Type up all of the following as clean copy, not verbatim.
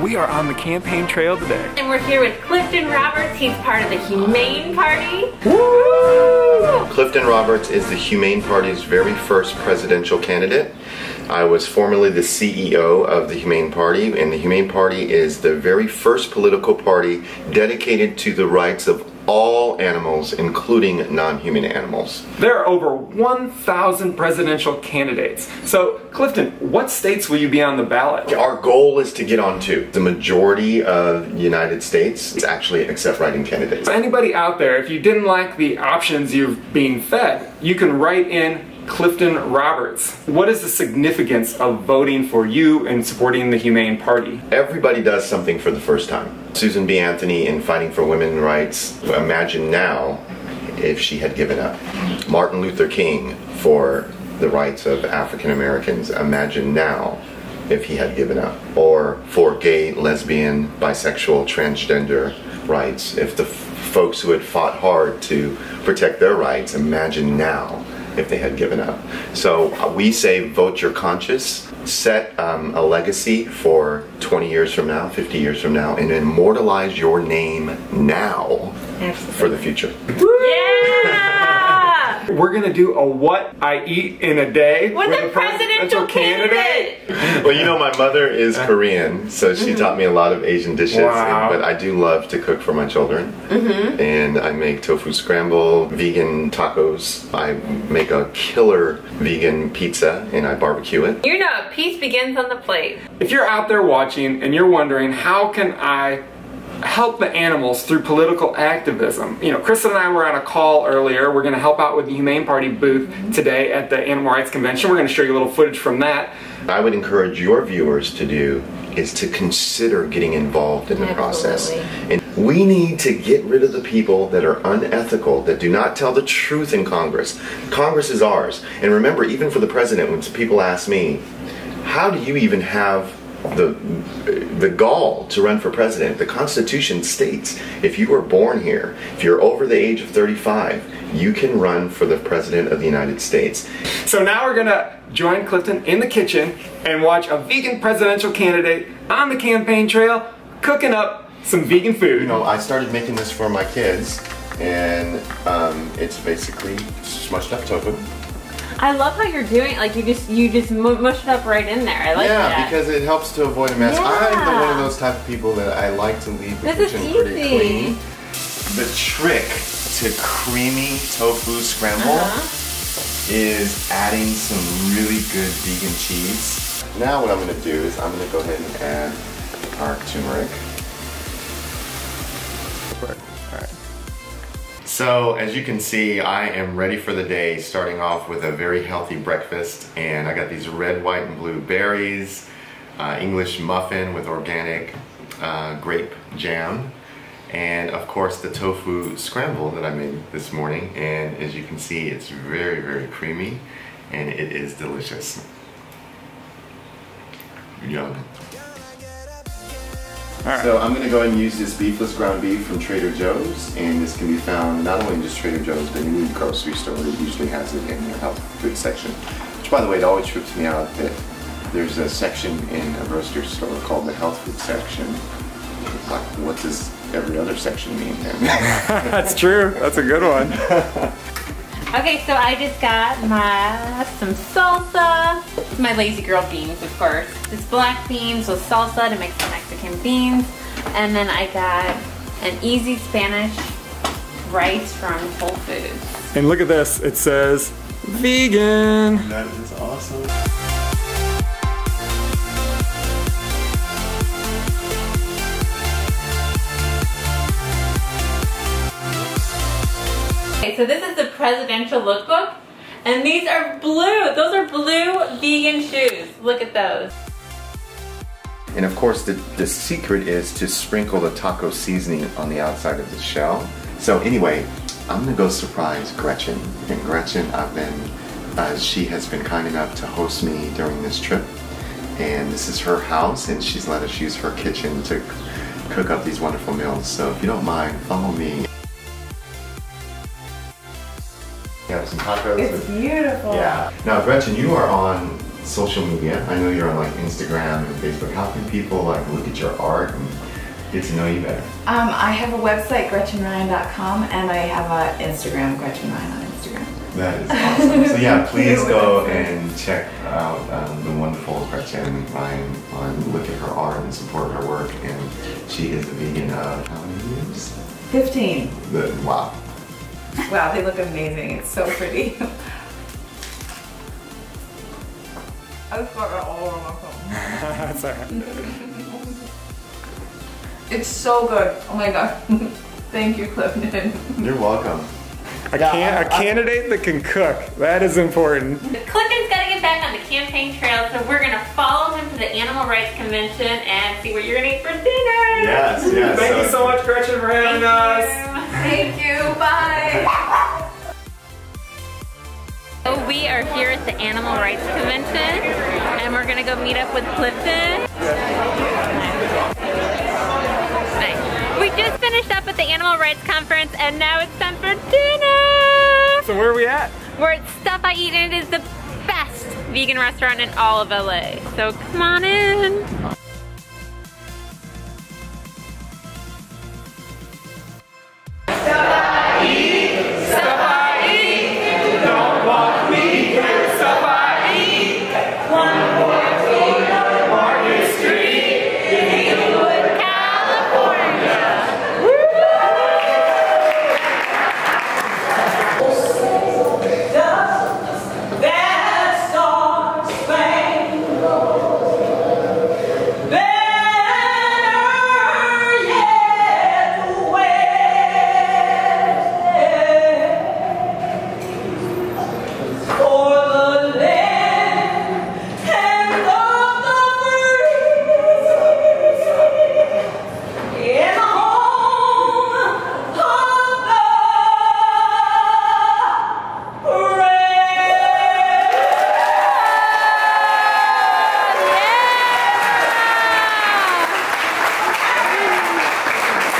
We are on the campaign trail today. And we're here with Clifton Roberts. He's part of the Humane Party. Woo! Clifton Roberts is the Humane Party's very first presidential candidate. I was formerly the CEO of the Humane Party, and the Humane Party is the very first political party dedicated to the rights of all animals, including non-human animals. There are over 1,000 presidential candidates. So, Clifton, what states will you be on the ballot? Our goal is to get onto the majority of the United States actually accept writing candidates. So anybody out there, if you didn't like the options you've been fed, you can write in Clifton Roberts. What is the significance of voting for you and supporting the Humane Party? Everybody does something for the first time. Susan B. Anthony in fighting for women's rights, imagine now if she had given up. Martin Luther King for the rights of African Americans, imagine now if he had given up. Or for gay, lesbian, bisexual, transgender rights, if the folks who had fought hard to protect their rights, imagine now if they had given up. So we say vote your conscience, set a legacy for 20 years from now, 50 years from now, and immortalize your name now. Absolutely. For the future. Yeah! We're gonna do a what I eat in a day with a presidential candidate. Well, you know, my mother is Korean, so she taught me a lot of Asian dishes. Wow. But I do love to cook for my children. And I make tofu scramble, vegan tacos. I make a killer vegan pizza, and I barbecue it. You know, peace begins on the plate. If you're out there watching and you're wondering, how can I help the animals through political activism? You know, Kristen and I were on a call earlier. We're going to help out with the Humane Party booth today at the Animal Rights Convention. We're going to show you a little footage from that. I would encourage your viewers to do is to consider getting involved in the process. And we need to get rid of the people that are unethical, that do not tell the truth in Congress. Congress is ours. And remember, even for the president, when people ask me, how do you even have the gall to run for president? The Constitution states if you were born here, if you're over the age of 35, you can run for the president of the United States. So now we're gonna join Clifton in the kitchen and watch a vegan presidential candidate on the campaign trail cooking up some vegan food. You know, I started making this for my kids, and it's basically smushed up tofu. I love how you're doing, like you just mush it up right in there. I like that. Yeah, because it helps to avoid a mess. Yeah. I'm one of those type of people that I like to leave the kitchen pretty clean. The trick to creamy tofu scramble is adding some really good vegan cheese. Now what I'm going to do is I'm going to go ahead and add our turmeric. Alright. So as you can see, I am ready for the day, starting off with a very healthy breakfast, and I got these red, white, and blue berries, English muffin with organic grape jam, and of course the tofu scramble that I made this morning. And as you can see, it's very, very creamy, and it is delicious. Yum. Right. So I'm going to go ahead and use this beefless ground beef from Trader Joe's, and this can be found not only in just Trader Joe's, but any grocery store that usually has it in their health food section. Which, by the way, it always trips me out that there's a section in a grocery store called the health food section. Like, what does every other section mean then? That's true. That's a good one. Okay, so I just got some salsa. My lazy girl beans, of course. It's black beans with salsa to make some Mexican beans. And then I got an easy Spanish rice from Whole Foods. And look at this, it says vegan. That is awesome. Okay, so this is the presidential lookbook, and these are blue. Those are blue vegan shoes. Look at those. And of course, the secret is to sprinkle the taco seasoning on the outside of the shell. So anyway, I'm gonna go surprise Gretchen. And Gretchen, she has been kind enough to host me during this trip. And this is her house, and she's let us use her kitchen to cook up these wonderful meals. So if you don't mind, follow me. We have some tacos. It's beautiful. Yeah. Now, Gretchen, you are on social media? I know you're on like Instagram and Facebook. How can people like look at your art and get to know you better? I have a website, GretchenRyan.com, and I have an Instagram, GretchenRyan on Instagram. That is awesome. So yeah, please go and check out the wonderful Gretchen Ryan look at her art and support her work. And she is a vegan of how many years? 15. Wow. Wow, they look amazing. It's so pretty. I just got that all over my phone. That's alright. It's so good. Oh my god. Thank you, Clifton. You're welcome. A candidate that can cook. That is important. Clifton's got to get back on the campaign trail, so we're going to follow him to the Animal Rights Convention and see what you're going to eat for dinner. Yes, yes. Thank you so much, Gretchen, for having us. Thank you. Bye. So we are here at the Animal Rights Convention, and we're going to go meet up with Clifton. Nice. We just finished up at the Animal Rights Conference, and now it's time for dinner! So where are we at? We're at Stuff I Eat, and it is the best vegan restaurant in all of LA. So come on in.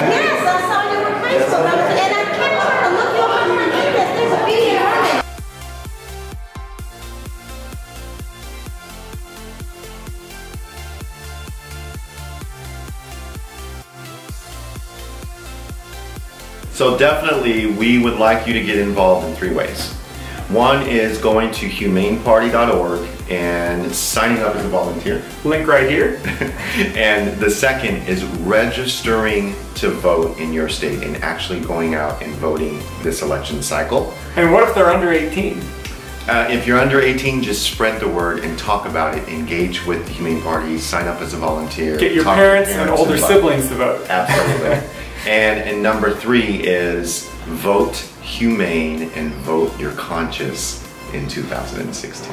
Yes, I saw you in high school, and I kept trying to look you up on my goodness, there's a video on it. So definitely we would like you to get involved in 3 ways. One is going to humaneparty.org and signing up as a volunteer. Link right here. And the second is registering to vote in your state and actually going out and voting this election cycle. And what if they're under 18? If you're under 18, just spread the word and talk about it. Engage with the Humane Party, sign up as a volunteer. Get your parents and older siblings to vote. Absolutely. And number 3 is vote humane and vote your conscience in 2016.